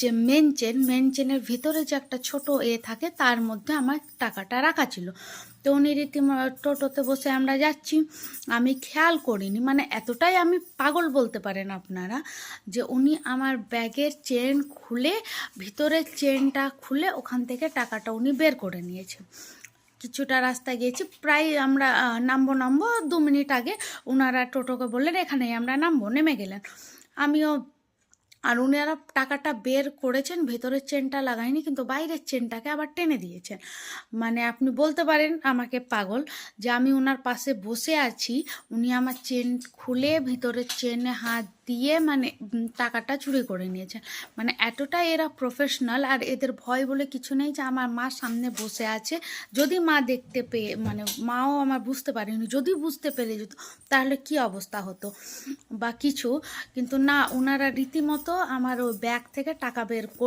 যে মেন চেনের ভিতরে যে একটা ছোট থাকে তার মধ্যে আমার টাকাটা রাখা ছিল। তো উনি টোটোতে বসে আমরা যাচ্ছি, আমি খেয়াল করিনি, মানে এতটাই আমি পাগল বলতে পারেন আপনারা, যে উনি আমার ব্যাগের চেন খুলে, ভিতরের চেনটা খুলে ওখান থেকে টাকাটা উনি বের করে নিয়েছে। কিছুটা রাস্তা গিয়েছি, প্রায় আমরা নামবো 2 মিনিট আগে ওনারা টোটোকে বললেন এখানেই আমরা নামবো, নেমে গেলেন। আমিও, আর উনারা টাকাটা বের করেছেন, ভেতরের চেনটা লাগায়নি কিন্তু বাইরের চেনটাকে আবার টেনে দিয়েছেন। মানে আপনি বলতে পারেন আমাকে পাগল, যে আমি ওনার পাশে বসে আছি, উনি আমার চেন খুলে ভিতরের চেনে হাত দিয়ে মানে টাকাটা চুরি করে নিয়েছেন। মানে এতটাই এরা প্রফেশনাল, আর এদের ভয় বলে কিছু নেই। যে আমার মা সামনে বসে আছে, যদি মা দেখতে পেয়ে, মানে মাও আমার বুঝতে পারেনি, যদি বুঝতে পেরে যেত তাহলে কি অবস্থা হতো বা কিছু, কিন্তু না, ওনারা রীতিমতো আমার ওই ব্যাগ থেকে টাকা বের করে